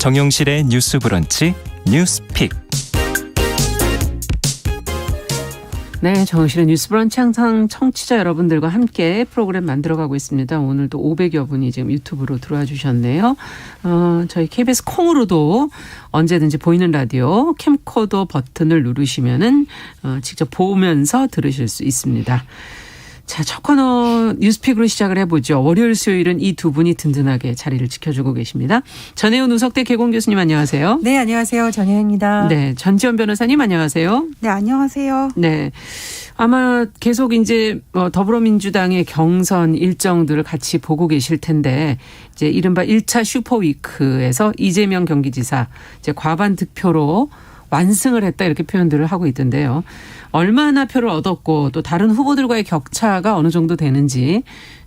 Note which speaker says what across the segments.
Speaker 1: 정용실의 뉴스 브런치 뉴스픽.
Speaker 2: 네, 정용실의 뉴스 브런치 항상 청취자 여러분들과 함께 프로그램 만들어가고 있습니다. 오늘도 500여 분이 지금 유튜브로 들어와 주셨네요. 저희 KBS 콩으로도 언제든지 보이는 라디오 캠코더 버튼을 누르시면은 직접 보면서 들으실 수 있습니다. 자, 첫 코너 뉴스픽으로 시작을 해보죠. 월요일 수요일은 이 두 분이 든든하게 자리를 지켜주고 계십니다. 전혜연 우석대 개공 교수님 안녕하세요.
Speaker 3: 네, 안녕하세요. 전혜연입니다.
Speaker 2: 네, 전지현 변호사님 안녕하세요.
Speaker 3: 네, 안녕하세요.
Speaker 2: 네, 아마 계속 이제 더불어민주당의 경선 일정들을 같이 보고 계실 텐데 이제 이른바 1차 슈퍼위크에서 이재명 경기지사 이제 과반 득표로 완승을 했다 이렇게 표현들을 하고 있던데요. 얼마나 표를 얻었고 또 다른 후보들과의 격차가 어느 정도 되는지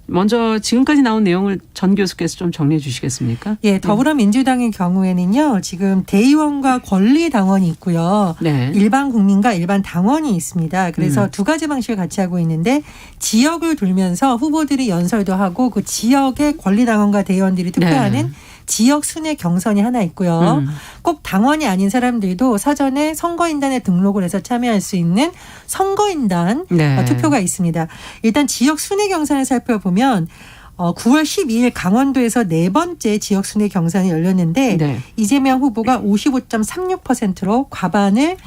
Speaker 2: 먼저 지금까지 나온 내용을 전 교수께서 좀 정리해 주시겠습니까?
Speaker 3: 예, 더불어민주당의 경우에는요. 지금 대의원과 권리당원이 있고요.
Speaker 2: 네.
Speaker 3: 일반 국민과 일반 당원이 있습니다. 그래서 두 가지 방식을 같이 하고 있는데 지역을 돌면서 후보들이 연설도 하고 그 지역의 권리당원과 대의원들이 투표하는
Speaker 2: 네.
Speaker 3: 지역 순회 경선이 하나 있고요. 꼭 당원이 아닌 사람들도 사전에 선거인단에 등록을 해서 참여할 수 있는 선거인단
Speaker 2: 네.
Speaker 3: 투표가 있습니다. 일단 지역 순회 경선을 살펴보면 9월 12일 강원도에서 네 번째 지역 순회 경선이 열렸는데
Speaker 2: 네.
Speaker 3: 이재명 후보가 55.36%로 과반을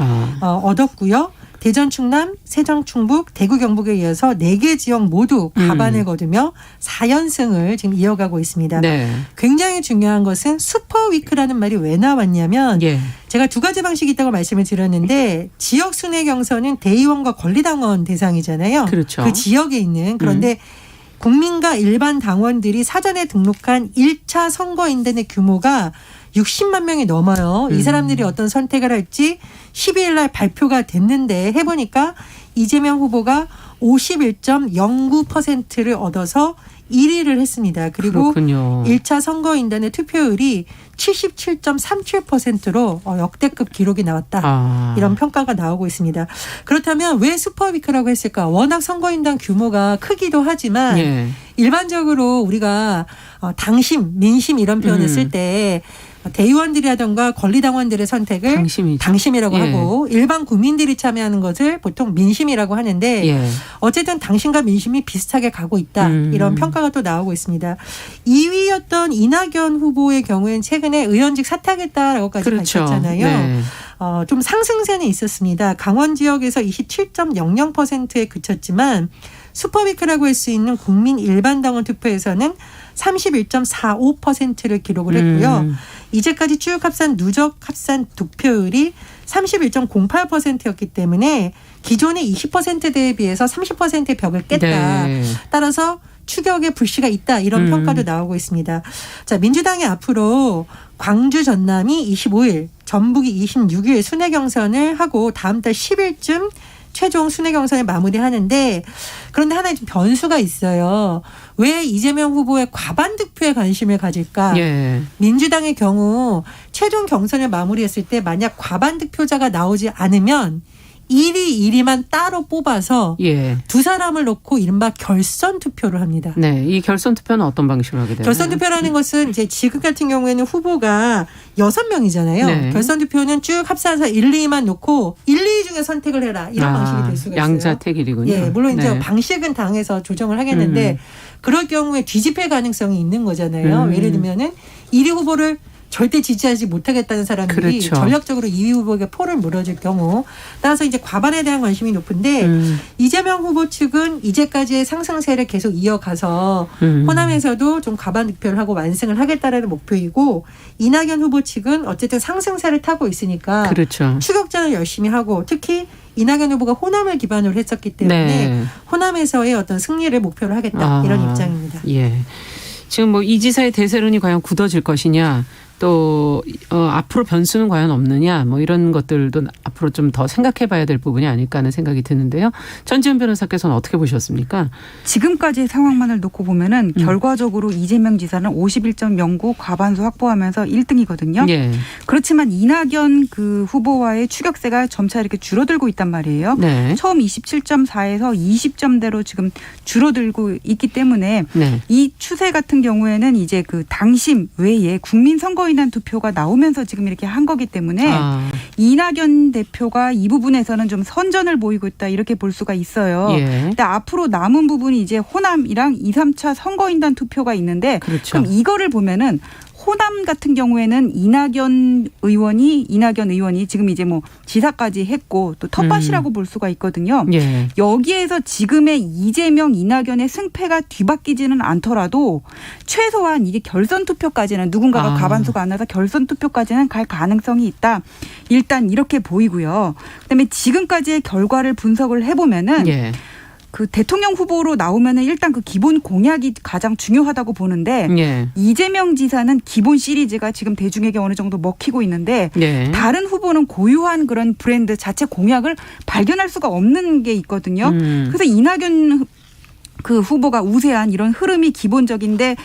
Speaker 3: 얻었고요. 대전, 충남, 세종, 충북, 대구, 경북에 이어서 4개 지역 모두 과반을 거두며 4연승을 지금 이어가고 있습니다.
Speaker 2: 네.
Speaker 3: 굉장히 중요한 것은 슈퍼위크라는 말이 왜 나왔냐면
Speaker 2: 예.
Speaker 3: 제가 두 가지 방식이 있다고 말씀을 드렸는데 지역 순회 경선은 대의원과 권리당원 대상이잖아요.
Speaker 2: 그렇죠.
Speaker 3: 그 지역에 있는 그런데 국민과 일반 당원들이 사전에 등록한 1차 선거인단의 규모가 60만 명이 넘어요. 이 사람들이 어떤 선택을 할지 12일 날 발표가 됐는데 해보니까 이재명 후보가 51.09%를 얻어서 1위를 했습니다. 그리고
Speaker 2: 그렇군요.
Speaker 3: 1차 선거인단의 투표율이 77.37%로 역대급 기록이 나왔다. 이런 평가가 나오고 있습니다. 그렇다면 왜 슈퍼위크라고 했을까? 워낙 선거인단 규모가 크기도 하지만
Speaker 2: 예.
Speaker 3: 일반적으로 우리가 당심, 민심 이런 표현을 쓸 때 대의원들이라든가 권리당원들의 선택을 당심이라고
Speaker 2: 예.
Speaker 3: 하고 일반 국민들이 참여하는 것을 보통 민심이라고 하는데
Speaker 2: 예.
Speaker 3: 어쨌든 당심과 민심이 비슷하게 가고 있다. 이런 평가가 또 나오고 있습니다. 2위였던 이낙연 후보의 경우에는 최근에 의원직 사퇴하겠다라고까지
Speaker 2: 그렇죠.
Speaker 3: 밝혔잖아요.
Speaker 2: 네.
Speaker 3: 좀 상승세는 있었습니다. 강원 지역에서 27.00%에 그쳤지만 슈퍼위크라고 할 수 있는 국민 일반 당원 투표에서는 31.45%를 기록을 했고요. 이제까지 쭉 합산 누적 합산 득표율이 31.08%였기 때문에 기존의 20%대에 비해서 30%의 벽을 깼다.
Speaker 2: 네.
Speaker 3: 따라서 추격의 불씨가 있다. 이런 평가도 나오고 있습니다. 자, 민주당이 앞으로 광주 전남이 25일, 전북이 26일 순회 경선을 하고 다음 달 10일쯤 최종 순회 경선을 마무리하는데 그런데 하나의 좀 변수가 있어요. 왜 이재명 후보의 과반 득표에 관심을 가질까?
Speaker 2: 예.
Speaker 3: 민주당의 경우 최종 경선을 마무리했을 때 만약 과반 득표자가 나오지 않으면 1위만 따로 뽑아서
Speaker 2: 예.
Speaker 3: 두 사람을 놓고 이른바 결선 투표를 합니다.
Speaker 2: 네, 이 결선 투표는 어떤 방식으로 하게 되나요?
Speaker 3: 결선 투표라는 것은 이제 지금 같은 경우에는 후보가 6명이잖아요.
Speaker 2: 네.
Speaker 3: 결선 투표는 쭉 합산해서 1, 2만 놓고 1, 2 중에 선택을 해라. 이런 방식이 될 수가 있어요.
Speaker 2: 양자택일이군요.
Speaker 3: 예, 물론 이제
Speaker 2: 네.
Speaker 3: 방식은 당에서 조정을 하겠는데 그럴 경우에 뒤집힐 가능성이 있는 거잖아요. 예를 들면은 1위 후보를 절대 지지하지 못하겠다는 사람들이
Speaker 2: 그렇죠.
Speaker 3: 전략적으로 2위 후보에게 포를 물어줄 경우 따라서 이제 과반에 대한 관심이 높은데 이재명 후보 측은 이제까지의 상승세를 계속 이어가서 호남에서도 좀 과반 득표를 하고 완승을 하겠다라는 목표이고 이낙연 후보 측은 어쨌든 상승세를 타고 있으니까
Speaker 2: 그렇죠.
Speaker 3: 추격전을 열심히 하고 특히 이낙연 후보가 호남을 기반으로 했었기 때문에
Speaker 2: 네.
Speaker 3: 호남에서의 어떤 승리를 목표로 하겠다 이런 입장입니다.
Speaker 2: 예. 지금 뭐 이 지사의 대세론이 과연 굳어질 것이냐 또 앞으로 변수는 과연 없느냐 뭐 이런 것들도 앞으로 좀 더 생각해 봐야 될 부분이 아닐까 하는 생각이 드는데요. 전지현 변호사께서는 어떻게 보셨습니까?
Speaker 4: 지금까지의 상황만을 놓고 보면은 결과적으로 이재명 지사는 51.09 과반수 확보하면서 1등이거든요.
Speaker 2: 예.
Speaker 4: 그렇지만 이낙연 그 후보와의 추격세가 점차 이렇게 줄어들고 있단 말이에요.
Speaker 2: 네.
Speaker 4: 처음 27.4에서 20점대로 지금 줄어들고 있기 때문에
Speaker 2: 네.
Speaker 4: 이 추세 같은 경우에는 이제 그 당심 외에 국민 선거 선거인단 투표가 나오면서 지금 이렇게 한 거기 때문에 이낙연 대표가 이 부분에서는 좀 선전을 보이고 있다 이렇게 볼 수가 있어요.
Speaker 2: 예.
Speaker 4: 근데 앞으로 남은 부분이 이제 호남이랑 2, 3차 선거인단 투표가 있는데
Speaker 2: 그렇죠.
Speaker 4: 그럼 이거를 보면은 호남 같은 경우에는 이낙연 의원이 지금 이제 뭐 지사까지 했고 또 텃밭이라고 볼 수가 있거든요.
Speaker 2: 예.
Speaker 4: 여기에서 지금의 이재명, 이낙연의 승패가 뒤바뀌지는 않더라도 최소한 이게 결선 투표까지는 누군가가 과반수가 안 나서 결선 투표까지는 갈 가능성이 있다. 일단 이렇게 보이고요. 그다음에 지금까지의 결과를 분석을 해보면은
Speaker 2: 예.
Speaker 4: 그 대통령 후보로 나오면은 일단 그 기본 공약이 가장 중요하다고 보는데
Speaker 2: 예.
Speaker 4: 이재명 지사는 기본 시리즈가 지금 대중에게 어느 정도 먹히고 있는데
Speaker 2: 예.
Speaker 4: 다른 후보는 고유한 그런 브랜드 자체 공약을 발견할 수가 없는 게 있거든요. 그래서 이낙연 그 후보가 우세한 이런 흐름이 기본적인데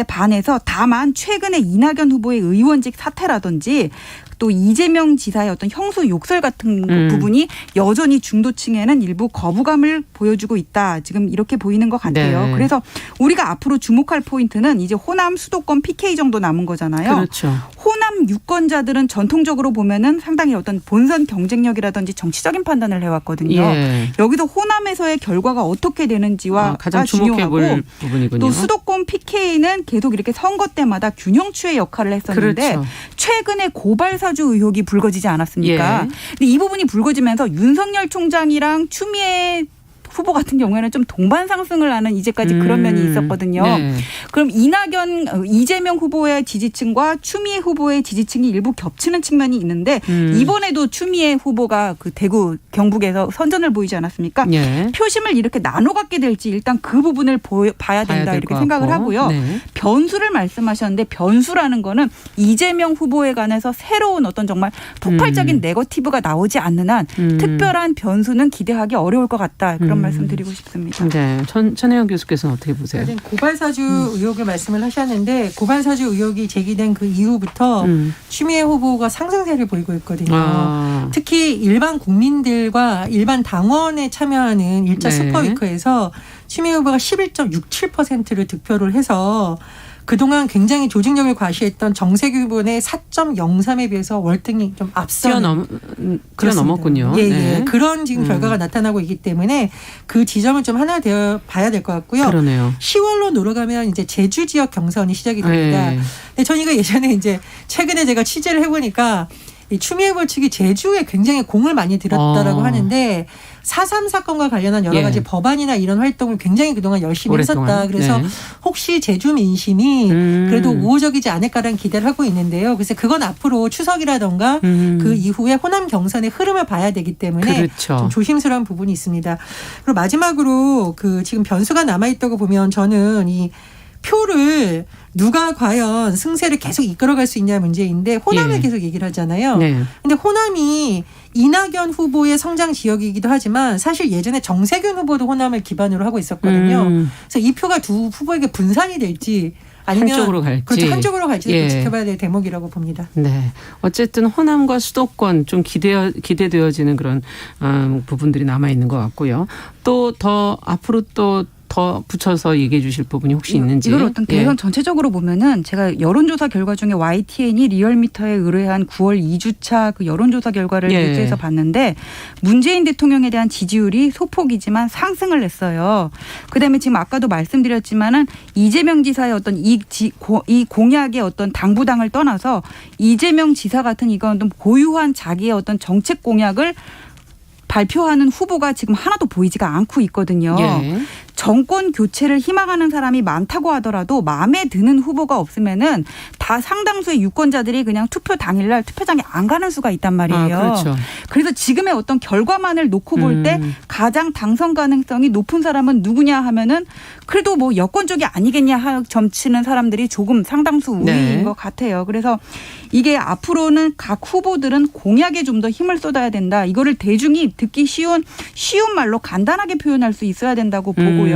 Speaker 4: 반해서 다만 최근에 이낙연 후보의 의원직 사퇴라든지 또 이재명 지사의 어떤 형수 욕설 같은 부분이 여전히 중도층에는 일부 거부감을 보여주고 있다. 지금 이렇게 보이는 것 같아요.
Speaker 2: 네.
Speaker 4: 그래서 우리가 앞으로 주목할 포인트는 이제 호남 수도권 PK 정도 남은 거잖아요.
Speaker 2: 그렇죠.
Speaker 4: 호남 유권자들은 전통적으로 보면은 상당히 어떤 본선 경쟁력이라든지 정치적인 판단을 해왔거든요.
Speaker 2: 예.
Speaker 4: 여기서 호남에서의 결과가 어떻게 되는지와
Speaker 2: 가장 주목해볼 부분이군요.
Speaker 4: 또 수도권 PK는 계속 이렇게 선거 때마다 균형추의 역할을 했었는데
Speaker 2: 그렇죠.
Speaker 4: 최근에 고발사주 의혹이 불거지지 않았습니까?
Speaker 2: 예.
Speaker 4: 근데 이 부분이 불거지면서 윤석열 총장이랑 추미애 후보 같은 경우에는 좀 동반 상승을 하는 이제까지 그런 면이 있었거든요.
Speaker 2: 네.
Speaker 4: 그럼 이재명 후보의 지지층과 추미애 후보의 지지층이 일부 겹치는 측면이 있는데 이번에도 추미애 후보가 그 대구 경북에서 선전을 보이지 않았습니까?
Speaker 2: 예.
Speaker 4: 표심을 이렇게 나눠 갖게 될지 일단 그 부분을 봐야 된다
Speaker 2: 될
Speaker 4: 이렇게
Speaker 2: 것
Speaker 4: 생각을
Speaker 2: 같고.
Speaker 4: 하고요.
Speaker 2: 네.
Speaker 4: 변수를 말씀하셨는데 변수라는 거는 이재명 후보에 관해서 새로운 어떤 정말 폭발적인 네거티브가 나오지 않는 한 특별한 변수는 기대하기 어려울 것 같다. 그런 말씀드리고 싶습니다.
Speaker 2: 네. 천혜영 교수께서는 어떻게 보세요?
Speaker 3: 고발사주 의혹을 말씀을 하셨는데 고발사주 의혹이 제기된 그 이후부터 추미애 후보가 상승세를 보이고 있거든요. 특히 일반 국민들과 일반 당원에 참여하는 1차
Speaker 2: 네.
Speaker 3: 슈퍼위크에서 추미애 후보가 11.67%를 득표를 해서 그동안 굉장히 조직력을 과시했던 정세균 후보의 4.03에 비해서 월등히 좀 앞서는
Speaker 2: 뛰어넘었군요.
Speaker 3: 예,
Speaker 2: 네.
Speaker 3: 예. 그런 지금 결과가 나타나고 있기 때문에 그 지점을 좀 하나 되어 봐야 될 것 같고요.
Speaker 2: 그러네요.
Speaker 3: 10월로 들어가면 이제 제주 지역 경선이 시작이 됩니다.
Speaker 2: 네.
Speaker 3: 근데 저희가 예전에 이제 최근에 제가 취재를 해보니까 이 추미애 후보 측이 제주에 굉장히 공을 많이 들였다라고 하는데 4.3 사건과 관련한 여러 가지 법안이나 이런 활동을 굉장히 그동안 열심히
Speaker 2: 오랫동안.
Speaker 3: 했었다. 그래서
Speaker 2: 네.
Speaker 3: 혹시 제주 민심이 그래도 우호적이지 않을까라는 기대를 하고 있는데요. 그래서 그건 앞으로 추석이라던가 그 이후에 호남 경선의 흐름을 봐야 되기 때문에
Speaker 2: 그렇죠.
Speaker 3: 좀 조심스러운 부분이 있습니다. 그리고 마지막으로 그 지금 변수가 남아있다고 보면 저는 이 표를 누가 과연 승세를 계속 이끌어갈 수 있냐 문제인데 호남을
Speaker 2: 예.
Speaker 3: 계속 얘기를 하잖아요.
Speaker 2: 네.
Speaker 3: 근데 호남이 이낙연 후보의 성장 지역이기도 하지만 사실 예전에 정세균 후보도 호남을 기반으로 하고 있었거든요. 그래서 이 표가 두 후보에게 분산이 될지 아니면
Speaker 2: 한쪽으로 갈지.
Speaker 3: 그렇죠. 한쪽으로 갈지도
Speaker 2: 예.
Speaker 3: 지켜봐야 될 대목이라고 봅니다.
Speaker 2: 네. 어쨌든 호남과 수도권 좀 기대되어지는 그런 부분들이 남아 있는 것 같고요. 또 더 앞으로 또 더 붙여서 얘기해 주실 부분이 혹시 있는지.
Speaker 4: 이걸 어떤 대선 전체적으로 보면은 제가 여론조사 결과 중에 YTN이 리얼미터에 의뢰한 9월 2주차 그 여론조사 결과를 뉴스에서 봤는데 문재인 대통령에 대한 지지율이 소폭이지만 상승을 했어요. 그다음에 지금 아까도 말씀드렸지만은 이재명 지사의 어떤 이 공약의 어떤 당부당을 떠나서 이재명 지사 같은 이건 좀 고유한 자기의 어떤 정책 공약을 발표하는 후보가 지금 하나도 보이지가 않고 있거든요.
Speaker 2: 예.
Speaker 4: 정권 교체를 희망하는 사람이 많다고 하더라도 마음에 드는 후보가 없으면은 다 상당수의 유권자들이 그냥 투표 당일날 투표장에 안 가는 수가 있단 말이에요.
Speaker 2: 그렇죠.
Speaker 4: 그래서 지금의 어떤 결과만을 놓고 볼 때 가장 당선 가능성이 높은 사람은 누구냐 하면은 그래도 뭐 여권 쪽이 아니겠냐 점치는 사람들이 조금 상당수 우위인 것 같아요. 그래서 이게 앞으로는 각 후보들은 공약에 좀 더 힘을 쏟아야 된다. 이거를 대중이 듣기 쉬운 말로 간단하게 표현할 수 있어야 된다고 보고요.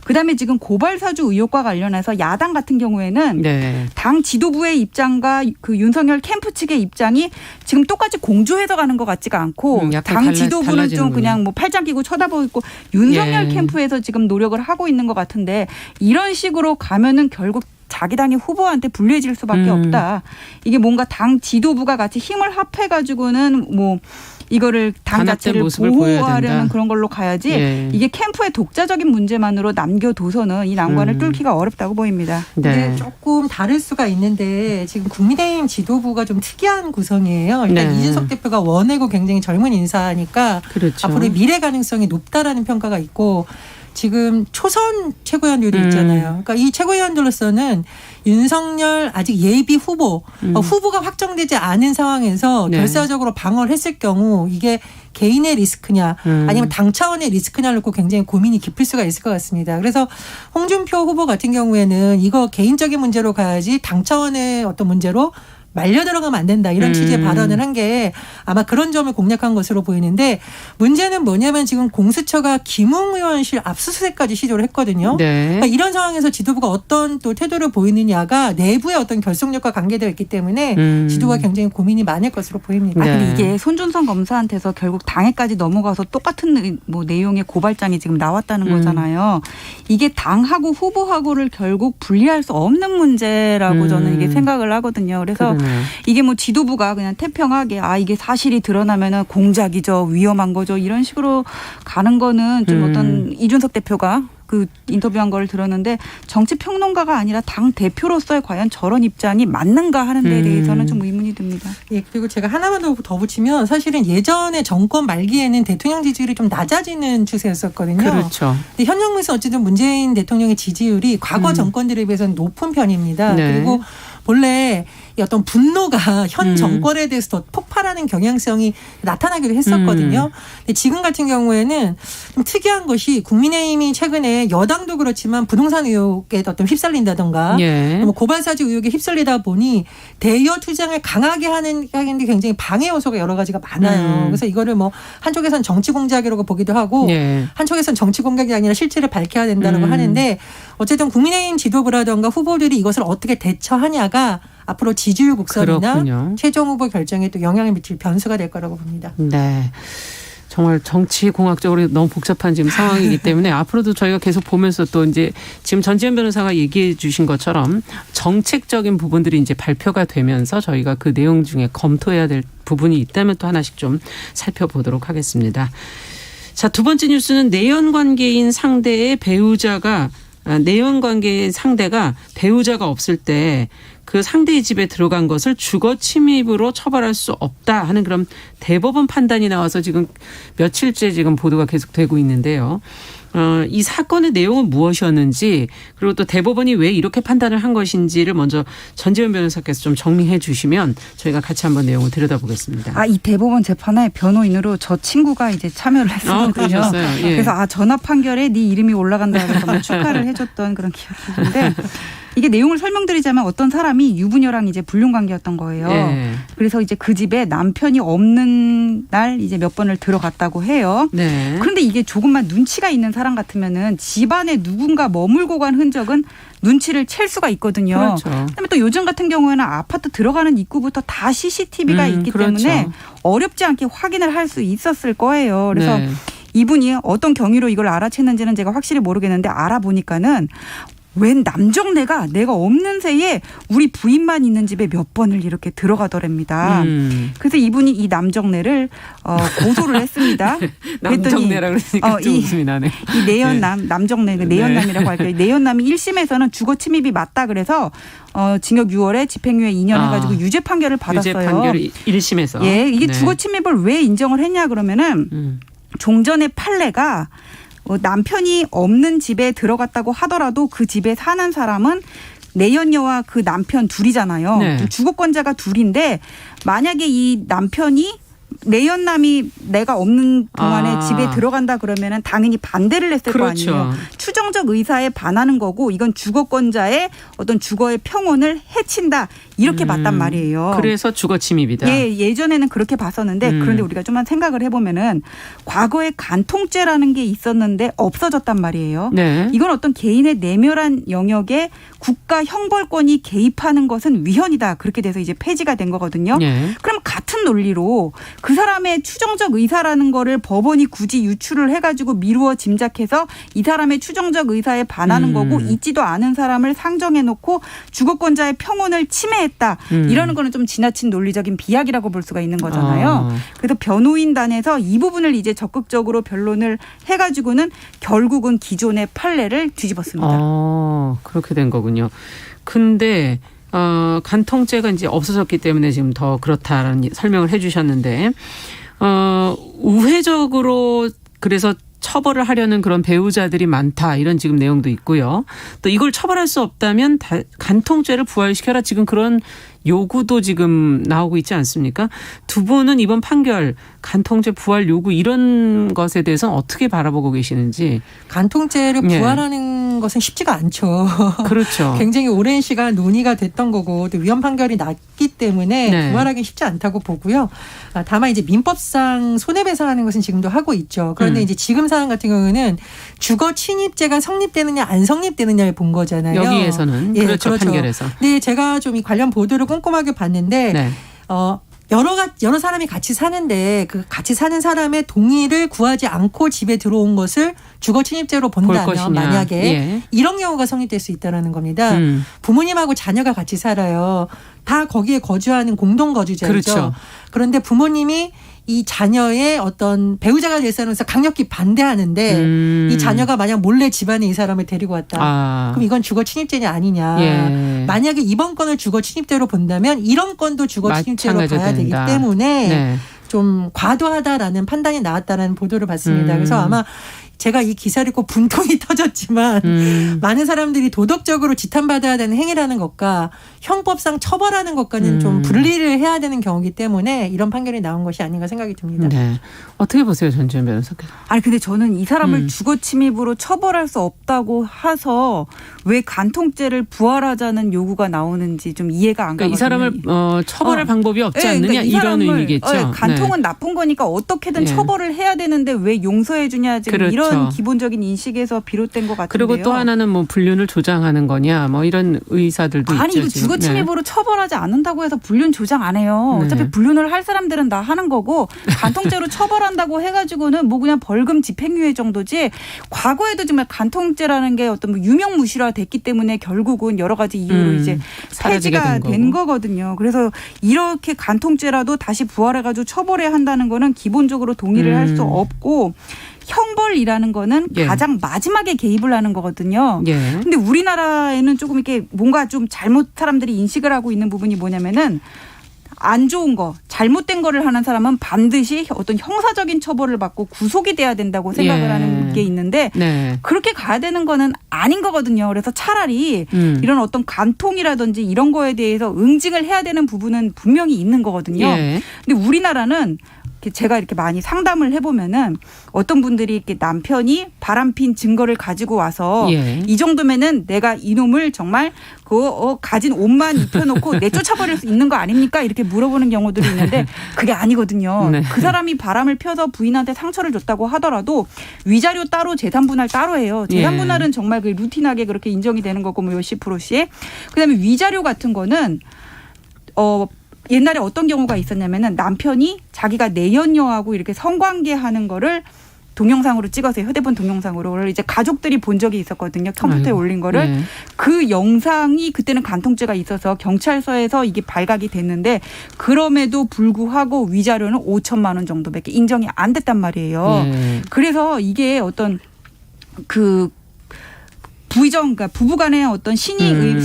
Speaker 4: 그다음에 지금 고발사주 의혹과 관련해서 야당 같은 경우에는 당 지도부의 입장과 그 윤석열 캠프 측의 입장이 지금 똑같이 공조해서 가는 것 같지가 않고 당 지도부는 좀 그냥 뭐 팔짱 끼고 쳐다보고 있고 윤석열 캠프에서 지금 노력을 하고 있는 것 같은데 이런 식으로 가면은 결국 자기 당의 후보한테 불리해질 수밖에 없다. 이게 뭔가 당 지도부가 같이 힘을 합해가지고는 뭐 이거를 당 자체를 보호하려는 그런 걸로 가야지
Speaker 2: 예.
Speaker 4: 이게 캠프의 독자적인 문제만으로 남겨둬서는 이 난관을 뚫기가 어렵다고 보입니다.
Speaker 3: 네. 조금 다를 수가 있는데 지금 국민의힘 지도부가 좀 특이한 구성이에요. 일단
Speaker 2: 네.
Speaker 3: 이준석 대표가 원외고 굉장히 젊은 인사니까
Speaker 2: 그렇죠.
Speaker 3: 앞으로의 미래 가능성이 높다라는 평가가 있고 지금 초선 최고위원들이 있잖아요. 그러니까 이 최고위원들로서는 윤석열 아직 예비 후보, 후보가 확정되지 않은 상황에서
Speaker 2: 네.
Speaker 3: 결사적으로 방어를 했을 경우 이게 개인의 리스크냐 아니면 당 차원의 리스크냐를 놓고 굉장히 고민이 깊을 수가 있을 것 같습니다. 그래서 홍준표 후보 같은 경우에는 이거 개인적인 문제로 가야지 당 차원의 어떤 문제로 말려 들어가면 안 된다 이런 취지의 발언을 한 게 아마 그런 점을 공략한 것으로 보이는데 문제는 뭐냐면 지금 공수처가 김웅 의원실 압수수색까지 시도를 했거든요.
Speaker 2: 네.
Speaker 3: 그러니까 이런 상황에서 지도부가 어떤 또 태도를 보이느냐가 내부의 어떤 결속력과 관계되어 있기 때문에 지도부가 굉장히 고민이 많을 것으로 보입니다.
Speaker 2: 네.
Speaker 4: 근데 이게 손준성 검사한테서 결국 당에까지 넘어가서 똑같은 뭐 내용의 고발장이 지금 나왔다는 거잖아요. 이게 당하고 후보하고를 결국 분리할 수 없는 문제라고 저는 이게 생각을 하거든요. 그래서
Speaker 2: 그러네요.
Speaker 4: 이게 뭐 지도부가 그냥 태평하게 이게 사실이 드러나면은 공작이죠, 위험한 거죠 이런 식으로 가는 거는 좀 어떤 이준석 대표가 그 인터뷰한 걸 들었는데 정치 평론가가 아니라 당 대표로서의 과연 저런 입장이 맞는가 하는 데에 대해서는 좀 의문이 듭니다.
Speaker 3: 예, 그리고 제가 하나만 더 붙이면 사실은 예전에 정권 말기에는 대통령 지지율이 좀 낮아지는 추세였었거든요.
Speaker 2: 그렇죠.
Speaker 3: 근데 현 정부에서 어쨌든 문재인 대통령의 지지율이 과거 정권들에 비해서는 높은 편입니다.
Speaker 2: 네.
Speaker 3: 그리고 본래 이 어떤 분노가 현 정권에 대해서 더 폭발하는 경향성이 나타나기도 했었거든요. 근데 지금 같은 경우에는 좀 특이한 것이 국민의힘이 최근에 여당도 그렇지만 부동산 의혹에 어떤 휩쓸린다던가
Speaker 2: 예.
Speaker 3: 뭐 고발사주 의혹에 휩쓸리다 보니 대여 투쟁을 강하게 하는 게 굉장히 방해 요소가 여러 가지가 많아요. 그래서 이거를 뭐 한쪽에서는 정치 공작이라고 보기도 하고
Speaker 2: 예.
Speaker 3: 한쪽에서는 정치 공작이 아니라 실체를 밝혀야 된다고 하는데 어쨌든 국민의힘 지도부라든가 후보들이 이것을 어떻게 대처하냐가 앞으로 지지율 곡선이나
Speaker 2: 그렇군요.
Speaker 3: 최종 후보 결정에 또 영향을 미칠 변수가 될 거라고 봅니다.
Speaker 2: 네. 정말 정치 공학적으로 너무 복잡한 지금 상황이기 때문에 앞으로도 저희가 계속 보면서 또 이제 지금 전지현 변호사가 얘기해 주신 것처럼 정책적인 부분들이 이제 발표가 되면서 저희가 그 내용 중에 검토해야 될 부분이 있다면 또 하나씩 좀 살펴보도록 하겠습니다. 자, 두 번째 뉴스는 내연 관계인 상대의 배우자가 배우자가 없을 때 그 상대의 집에 들어간 것을 주거 침입으로 처벌할 수 없다 하는 그런 대법원 판단이 나와서 지금 며칠째 지금 보도가 계속되고 있는데요. 이 사건의 내용은 무엇이었는지 그리고 또 대법원이 왜 이렇게 판단을 한 것인지를 먼저 전지현 변호사께서 좀 정리해 주시면 저희가 같이 한번 내용을 들여다보겠습니다.
Speaker 4: 이 대법원 재판에 변호인으로 저 친구가 이제 참여를 했었거든요.
Speaker 2: 그러셨어요. 예.
Speaker 4: 그래서 전화 판결에 네 이름이 올라간다 그래서 축하를 해줬던 그런 기억이 있는데 이게 내용을 설명드리자면 어떤 사람이 유부녀랑 이제 불륜 관계였던 거예요.
Speaker 2: 예.
Speaker 4: 그래서 이제 그 집에 남편이 없는 날 이제 몇 번을 들어갔다고 해요.
Speaker 2: 네.
Speaker 4: 그런데 이게 조금만 눈치가 있는 사람 같으면은 집안에 누군가 머물고 간 흔적은 눈치를 챌 수가 있거든요.
Speaker 2: 그렇죠.
Speaker 4: 그다음에 또 요즘 같은 경우에는 아파트 들어가는 입구부터 다 CCTV가 있기
Speaker 2: 그렇죠.
Speaker 4: 때문에 어렵지 않게 확인을 할 수 있었을 거예요. 그래서
Speaker 2: 네.
Speaker 4: 이분이 어떤 경위로 이걸 알아챘는지는 제가 확실히 모르겠는데 알아보니까는 웬 남정네가 내가 없는 새에 우리 부인만 있는 집에 몇 번을 이렇게 들어가더랍니다. 그래서 이분이 이 남정네를 고소를 했습니다.
Speaker 2: 남정네라 그러니까 좀 웃음이 나네.
Speaker 4: 이 내연남, 남정네, 내연남이라고 할게요. 내연남이 1심에서는 주거 침입이 맞다 그래서 징역 6월에 집행유예 2년 해가지고 유죄 판결을 받았어요.
Speaker 2: 유죄 판결 1심에서.
Speaker 4: 예, 이게
Speaker 2: 네.
Speaker 4: 주거 침입을 왜 인정을 했냐 그러면은 종전의 판례가 남편이 없는 집에 들어갔다고 하더라도 그 집에 사는 사람은 내연녀와 그 남편 둘이잖아요.
Speaker 2: 네.
Speaker 4: 주거권자가 둘인데 만약에 이 남편이 내연남이 내가 없는 동안에 집에 들어간다 그러면은 당연히 반대를 했을
Speaker 2: 그렇죠.
Speaker 4: 거 아니에요. 추정적 의사에 반하는 거고 이건 주거권자의 어떤 주거의 평온을 해친다. 이렇게 봤단 말이에요.
Speaker 2: 그래서 주거 침입이다.
Speaker 4: 예, 예전에는 그렇게 봤었는데 그런데 우리가 좀만 생각을 해보면은 과거에 간통죄라는 게 있었는데 없어졌단 말이에요.
Speaker 2: 네.
Speaker 4: 이건 어떤 개인의 내면한 영역에 국가 형벌권이 개입하는 것은 위헌이다. 그렇게 돼서 이제 폐지가 된 거거든요.
Speaker 2: 네.
Speaker 4: 그럼 같은 논리로 그 사람의 추정적 의사라는 거를 법원이 굳이 유추를 해가지고 미루어 짐작해서 이 사람의 추정적 의사에 반하는 거고 있지도 않은 사람을 상정해놓고 주거권자의 평온을 침해했다. 이러는 거는 좀 지나친 논리적인 비약이라고 볼 수가 있는 거잖아요. 그래서 변호인단에서 이 부분을 이제 적극적으로 변론을 해가지고는 결국은 기존의 판례를 뒤집었습니다.
Speaker 2: 그렇게 된 거군요. 근데 간통죄가 이제 없어졌기 때문에 지금 더 그렇다라는 설명을 해주셨는데 우회적으로 그래서 처벌을 하려는 그런 배우자들이 많다 이런 지금 내용도 있고요. 또 이걸 처벌할 수 없다면 간통죄를 부활시켜라 지금 그런 요구도 지금 나오고 있지 않습니까? 두 분은 이번 판결 간통죄 부활 요구 이런 것에 대해서는 어떻게 바라보고 계시는지.
Speaker 3: 간통죄를 부활하는 것은 쉽지가 않죠.
Speaker 2: 그렇죠.
Speaker 3: 굉장히 오랜 시간 논의가 됐던 거고 또 위헌 판결이 났기 때문에 부활하기 쉽지 않다고 보고요. 다만 이제 민법상 손해배상하는 것은 지금도 하고 있죠. 그런데 이제 지금 사안 같은 경우는 주거 침입죄가 성립되느냐 안 성립되느냐를 본 거잖아요.
Speaker 2: 여기에서는 그렇죠. 판결에서.
Speaker 3: 네, 제가 좀 이 관련 보도를 꼼꼼하게 봤는데 여러 사람이 같이 사는데 그 같이 사는 사람의 동의를 구하지 않고 집에 들어온 것을 주거 침입죄로 본다면 만약에 이런 경우가 성립될 수 있다는 겁니다. 부모님하고 자녀가 같이 살아요. 다 거기에 거주하는 공동거주자죠.
Speaker 2: 그렇죠.
Speaker 3: 그런데 부모님이 이 자녀의 어떤 배우자가 될 사람에서 강력히 반대하는데 이 자녀가 만약 몰래 집안에 이 사람을 데리고 왔다. 그럼 이건 주거 침입죄냐 아니냐. 만약에 이번 건을 주거 침입죄로 본다면 이런 건도 주거 침입죄로 봐야 되기 때문에 좀 과도하다라는 판단이 나왔다는 보도를 봤습니다. 그래서 아마 제가 이 기사를 꼭 분통이 터졌지만 많은 사람들이 도덕적으로 지탄받아야 되는 행위라는 것과 형법상 처벌하는 것과는 좀 분리를 해야 되는 경우이기 때문에 이런 판결이 나온 것이 아닌가 생각이 듭니다.
Speaker 2: 네. 어떻게 보세요, 전지현 변호사께서?
Speaker 4: 아니 근데 저는 이 사람을 주거 침입으로 처벌할 수 없다고 해서 왜 간통죄를 부활하자는 요구가 나오는지 좀 이해가 안 가거든요.
Speaker 2: 이 사람을 처벌할 방법이 없지 않느냐
Speaker 4: 그러니까
Speaker 2: 이런 의미겠죠.
Speaker 4: 간통은 나쁜 거니까 어떻게든 처벌을 해야 되는데 왜 용서해 주냐 지금 이런 기본적인 인식에서 비롯된 것 같은데요.
Speaker 2: 그리고 또 하나는 뭐 불륜을 조장하는 거냐 뭐 이런 의사들도 있죠.
Speaker 4: 아니 이거 주거 침입으로 처벌하지 않는다고 해서 불륜 조장 안 해요. 어차피 불륜을 할 사람들은 다 하는 거고 간통죄로 처벌한다고 해가지고는 뭐 그냥 벌금 집행유예 정도지. 과거에도 정말 간통죄라는 게 어떤 뭐 유명무실화 됐기 때문에 결국은 여러 가지 이유로 이제 폐지가 된 거거든요. 그래서 이렇게 간통죄라도 다시 부활해가지고 처벌해야 한다는 거는 기본적으로 동의를 할 수 없고. 형벌이라는 거는 가장 마지막에 개입을 하는 거거든요. 근데 우리나라에는 조금 이렇게 뭔가 좀 잘못 사람들이 인식을 하고 있는 부분이 뭐냐면은 안 좋은 거, 잘못된 거를 하는 사람은 반드시 어떤 형사적인 처벌을 받고 구속이 돼야 된다고 생각을 하는 게 있는데 그렇게 가야 되는 거는 아닌 거거든요. 그래서 차라리 이런 어떤 간통이라든지 이런 거에 대해서 응징을 해야 되는 부분은 분명히 있는 거거든요. 근데 우리나라는 제가 이렇게 많이 상담을 해보면은 어떤 분들이 이렇게 남편이 바람핀 증거를 가지고 와서 이 정도면은 내가 이놈을 정말 가진 옷만 입혀놓고 내쫓아버릴 수 있는 거 아닙니까? 이렇게 물어보는 경우들이 있는데 그게 아니거든요. 그 사람이 바람을 펴서 부인한테 상처를 줬다고 하더라도 위자료 따로 재산분할 따로 해요. 재산분할은 정말 그 루틴하게 그렇게 인정이 되는 거고 뭐 몇십 %씩. 그다음에 위자료 같은 거는 옛날에 어떤 경우가 있었냐면은 남편이 자기가 내연녀하고 이렇게 성관계하는 거를 동영상으로 찍어서 휴대폰 동영상으로 이제 가족들이 본 적이 있었거든요. 컴퓨터에 올린 거를. 그 영상이 그때는 간통죄가 있어서 경찰서에서 이게 발각이 됐는데 그럼에도 불구하고 위자료는 5천만 원 정도밖에 인정이 안 됐단 말이에요. 그래서 이게 어떤 그러니까 부부간의 어떤 신의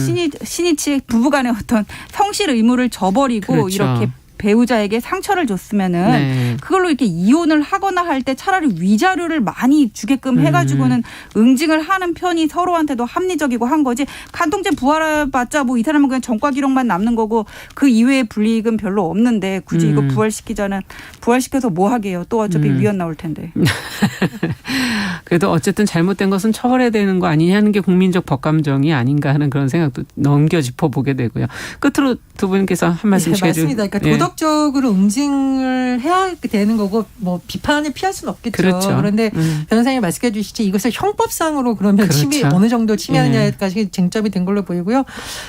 Speaker 4: 부부간의 어떤 성실 의무를 저버리고 이렇게 배우자에게 상처를 줬으면은
Speaker 2: 네.
Speaker 4: 그걸로 이렇게 이혼을 하거나 할 때 차라리 위자료를 많이 주게끔 해가지고는 응징을 하는 편이 서로한테도 합리적이고 한 거지. 간통죄 부활해봤자 뭐 이 사람은 그냥 전과 기록만 남는 거고 그 이외의 불이익은 별로 없는데 굳이 이거 부활시켜서 뭐 하게요. 또 어차피 위헌 나올 텐데.
Speaker 2: 그래도 어쨌든 잘못된 것은 처벌해야 되는 거 아니냐는 게 국민적 법감정이 아닌가 하는 그런 생각도 넘겨 짚어보게 되고요. 끝으로 두 분께서 한 말씀씩
Speaker 3: 네,
Speaker 2: 해주세요.
Speaker 3: 맞습니다. 그러니까 도덕적으로 응징을 해야 되는 거고 뭐 비판을 피할 수는 없겠죠.
Speaker 2: 그렇죠.
Speaker 3: 그런데 변호사님 말씀해 주시지 이것을 형법상으로 그러면
Speaker 2: 그렇죠.
Speaker 3: 침해 어느 정도 침해하느냐까지 쟁점이 된 걸로 보이고요.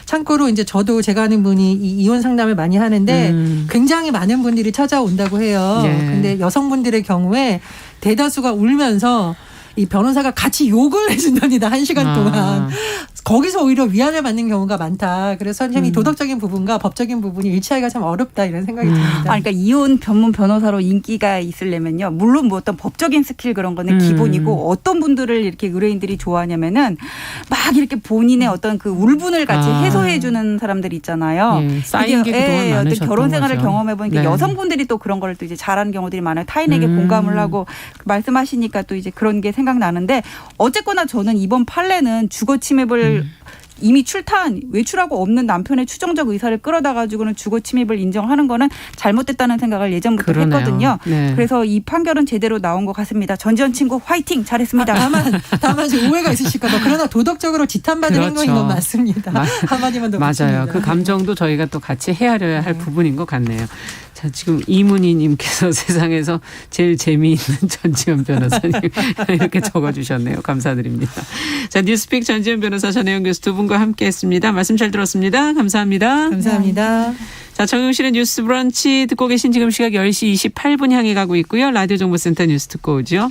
Speaker 3: 참고로 이제 저도 제가 아는 분이 이 이혼 상담을 많이 하는데 굉장히 많은 분들이 찾아온다고 해요.
Speaker 2: 예.
Speaker 3: 근데 여성분들의 경우에 대다수가 울면서 이 변호사가 같이 욕을 해준답니다. 1시간 동안. 거기서 오히려 위안을 받는 경우가 많다. 그래서 참 이 도덕적인 부분과 법적인 부분이 일치하기가 참 어렵다 이런 생각이 듭니다.
Speaker 4: 그러니까 이혼 전문 변호사로 인기가 있으려면요. 물론 뭐 어떤 법적인 스킬 그런 거는 기본이고 어떤 분들을 이렇게 의뢰인들이 좋아하냐면은 막 이렇게 본인의 어떤 그 울분을 같이 해소해 주는 사람들이 있잖아요.
Speaker 2: 예, 쌓인 게 그동안
Speaker 4: 어떤
Speaker 2: 많으셨던
Speaker 4: 결혼 생활을
Speaker 2: 거죠.
Speaker 4: 경험해 보니까
Speaker 2: 네.
Speaker 4: 여성분들이 또 그런 걸 또 이제 잘하는 경우들이 많아요. 타인에게 공감을 하고 말씀하시니까 또 이제 그런 게 생각나는데 어쨌거나 저는 이번 판례는 주거 침해를 이미 외출하고 없는 남편의 추정적 의사를 끌어다 가지고는 주거 침입을 인정하는 거는 잘못됐다는 생각을 예전부터
Speaker 2: 그러네요.
Speaker 4: 했거든요.
Speaker 2: 네.
Speaker 4: 그래서 이 판결은 제대로 나온 것 같습니다. 전지현 친구 화이팅 잘했습니다.
Speaker 3: 다만 지금 오해가 있으실까 봐. 그러나 도덕적으로 지탄받는
Speaker 2: 그렇죠.
Speaker 3: 행동인 건 맞습니다. 한마디만 더
Speaker 2: 맞아요.
Speaker 3: 붙입니다.
Speaker 2: 그 감정도 저희가 또 같이 헤아려야 할 부분인 것 같네요. 자, 지금 이문희님께서 세상에서 제일 재미있는 전지현 변호사님 이렇게 적어주셨네요. 감사드립니다. 자, 뉴스픽 전지현 변호사 전혜영 교수 두 분과 함께했습니다. 말씀 잘 들었습니다. 감사합니다.
Speaker 3: 감사합니다.
Speaker 2: 자, 정용실의 뉴스 브런치 듣고 계신 지금 시각 10시 28분 향해 가고 있고요. 라디오 정보센터 뉴스 듣고 오죠.